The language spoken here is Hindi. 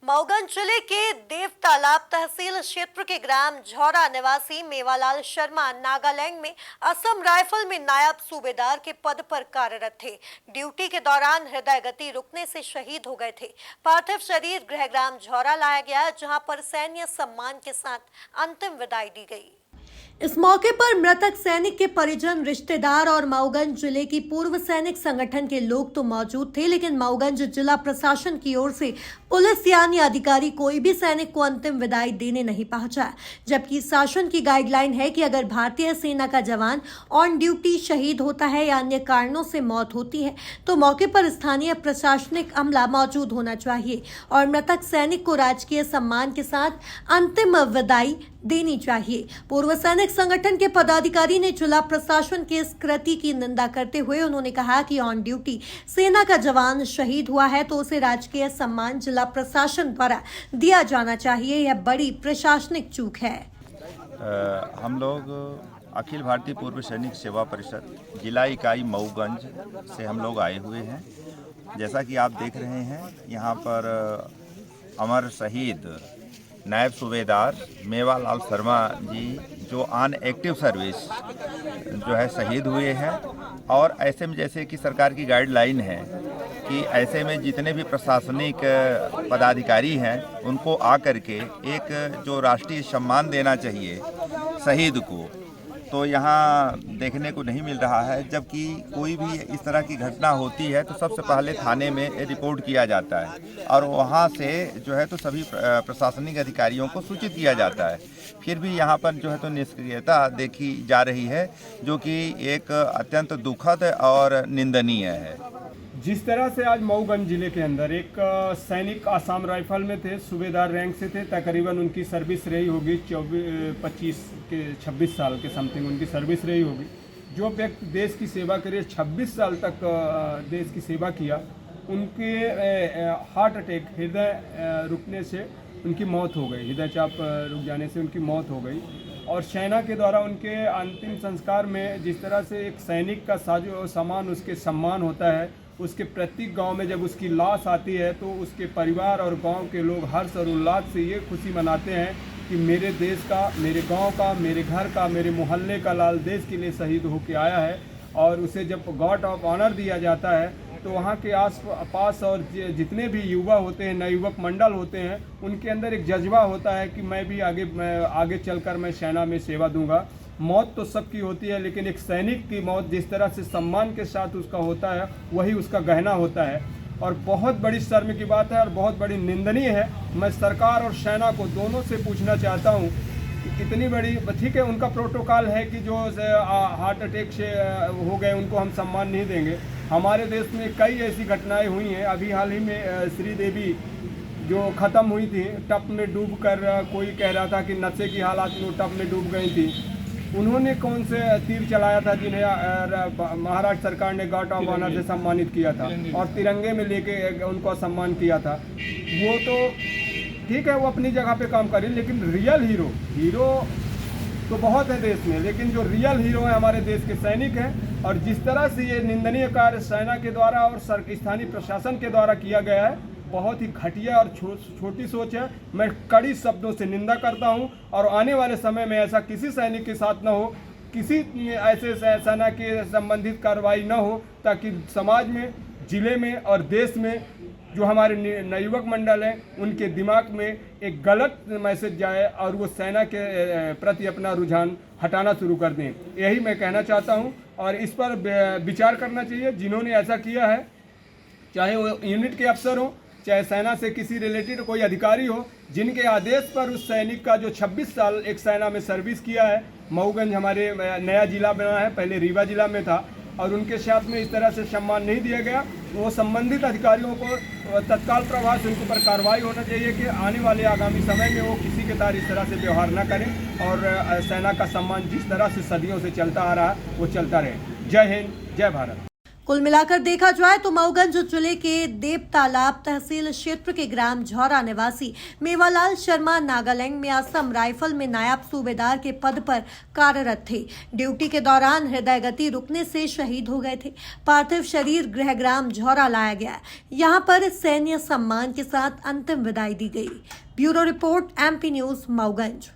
मऊगंज जिले के देव तालाब तहसील क्षेत्र के ग्राम झौरा निवासी मेवालाल शर्मा नागालैंड में असम राइफल में नायब सूबेदार के पद पर कार्यरत थे। ड्यूटी के दौरान हृदय गति रुकने से शहीद हो गए थे। पार्थिव शरीर गृहग्राम झौरा लाया गया, जहां पर सैन्य सम्मान के साथ अंतिम विदाई दी गई। इस मौके पर मृतक सैनिक के परिजन, रिश्तेदार और मऊगंज जिले की पूर्व सैनिक संगठन के लोग तो मौजूद थे, लेकिन मऊगंज जिला प्रशासन की ओर से पुलिस यानी अधिकारी कोई भी सैनिक को अंतिम विदाई देने नहीं पहुंचा। जबकि शासन की गाइडलाइन है कि अगर भारतीय सेना का जवान ऑन ड्यूटी शहीद होता है या अन्य कारणों से मौत होती है तो मौके पर स्थानीय प्रशासनिक अमला मौजूद होना चाहिए और मृतक सैनिक को राजकीय सम्मान के साथ अंतिम विदाई देनी चाहिए। पूर्व सैनिक संगठन के पदाधिकारी ने जिला प्रशासन के इस कृत्य की निंदा करते हुए उन्होंने कहा कि ऑन ड्यूटी सेना का जवान शहीद हुआ है तो उसे राजकीय सम्मान जिला प्रशासन द्वारा दिया जाना चाहिए। यह बड़ी प्रशासनिक चूक है। हम लोग अखिल भारतीय पूर्व सैनिक सेवा परिषद जिला इकाई मऊगंज से हम लोग आए हुए हैं। जैसा कि आप देख रहे हैं, यहाँ पर अमर शहीद नायब सूबेदार मेवालाल शर्मा जी जो ऑन एक्टिव सर्विस जो है शहीद हुए हैं। और ऐसे में जैसे कि सरकार की गाइडलाइन है कि ऐसे में जितने भी प्रशासनिक पदाधिकारी हैं उनको आकर के एक जो राष्ट्रीय सम्मान देना चाहिए शहीद को, तो यहाँ देखने को नहीं मिल रहा है। जबकि कोई भी इस तरह की घटना होती है तो सबसे पहले थाने में रिपोर्ट किया जाता है और वहाँ से जो है तो सभी प्रशासनिक अधिकारियों को सूचित किया जाता है। फिर भी यहाँ पर जो है तो निष्क्रियता देखी जा रही है, जो कि एक अत्यंत दुखद और निंदनीय है। जिस तरह से आज मऊगंज जिले के अंदर एक सैनिक आसाम राइफल में थे, सूबेदार रैंक से थे, तकरीबन उनकी सर्विस रही होगी 26 साल के समथिंग उनकी सर्विस रही होगी। जो व्यक्ति देश की सेवा करे 26 साल तक देश की सेवा किया, उनके हार्ट अटैक हृदय रुकने से उनकी मौत हो गई, हृदय चाप रुक जाने से उनकी मौत हो गई। और सेना के द्वारा उनके अंतिम संस्कार में जिस तरह से एक सैनिक का साजो सामान उसके सम्मान होता है, उसके प्रत्येक गांव में जब उसकी लाश आती है तो उसके परिवार और गांव के लोग हर्ष और उल्लास से ये खुशी मनाते हैं कि मेरे देश का, मेरे गांव का, मेरे घर का, मेरे मोहल्ले का लाल देश के लिए शहीद होके आया है। और उसे जब गार्ड ऑफ ऑनर दिया जाता है तो वहाँ के आस पास और जितने भी युवा होते हैं, नवयुवक मंडल होते हैं, उनके अंदर एक जज्बा होता है कि मैं भी आगे चलकर मैं सेना में सेवा दूंगा। मौत तो सबकी होती है, लेकिन एक सैनिक की मौत जिस तरह से सम्मान के साथ उसका होता है वही उसका गहना होता है। और बहुत बड़ी शर्म की बात है और बहुत बड़ी निंदनीय है। मैं सरकार और सेना को दोनों से पूछना चाहता हूँ कि इतनी बड़ी, ठीक है उनका प्रोटोकॉल है कि जो हार्ट अटैक से हो गए उनको हम सम्मान नहीं देंगे। हमारे देश में कई ऐसी घटनाएं हुई हैं। अभी हाल ही में श्रीदेवी जो ख़त्म हुई थी, टप में डूब कर, कोई कह रहा था कि नशे की हालात में टप में डूब गई थी। उन्होंने कौन से तीर चलाया था जिन्हें महाराष्ट्र सरकार ने गार्ड ऑफ ऑनर से सम्मानित किया था और तिरंगे में लेके उनको सम्मान किया था। वो तो ठीक है, वो अपनी जगह पे काम करे, लेकिन रियल हीरो तो बहुत है देश में, लेकिन जो रियल हीरो है हमारे देश के सैनिक हैं। और जिस तरह से ये निंदनीय कार्य सेना के द्वारा और स्थानीय प्रशासन के द्वारा किया गया है, बहुत ही घटिया और छोटी सोच है। मैं कड़ी शब्दों से निंदा करता हूं और आने वाले समय में ऐसा किसी सैनिक के साथ न हो, किसी ऐसे सेना के संबंधित कार्रवाई न हो, ताकि समाज में, जिले में और देश में जो हमारे नवयुवक मंडल हैं उनके दिमाग में एक गलत मैसेज जाए और वो सेना के प्रति अपना रुझान हटाना शुरू कर दें। यही मैं कहना चाहता हूँ और इस पर विचार करना चाहिए। जिन्होंने ऐसा किया है, चाहे वो यूनिट के अफसर हो, चाहे सेना से किसी रिलेटेड कोई अधिकारी हो, जिनके आदेश पर उस सैनिक का जो 26 साल एक सेना में सर्विस किया है, मऊगंज हमारे नया जिला बना है, पहले रीवा जिला में था, और उनके साथ में इस तरह से सम्मान नहीं दिया गया, वो संबंधित अधिकारियों को तत्काल प्रभाव से उनके ऊपर कार्रवाई होना चाहिए कि आने वाले आगामी समय में वो किसी के साथ इस तरह से व्यवहार न करें और सेना का सम्मान जिस तरह से सदियों से चलता आ रहा है वो चलता रहे। जय हिंद, जय भारत। कुल मिलाकर देखा जाए तो मऊगंज जिले के देव तालाब तहसील क्षेत्र के ग्राम झौरा निवासी मेवालाल शर्मा नागालैंड में असम राइफल में नायब सूबेदार के पद पर कार्यरत थे। ड्यूटी के दौरान हृदय गति रुकने से शहीद हो गए थे। पार्थिव शरीर गृहग्राम झौरा लाया गया। यहां पर सैन्य सम्मान के साथ अंतिम विदाई दी गई। Bureau report MP news Mauganj.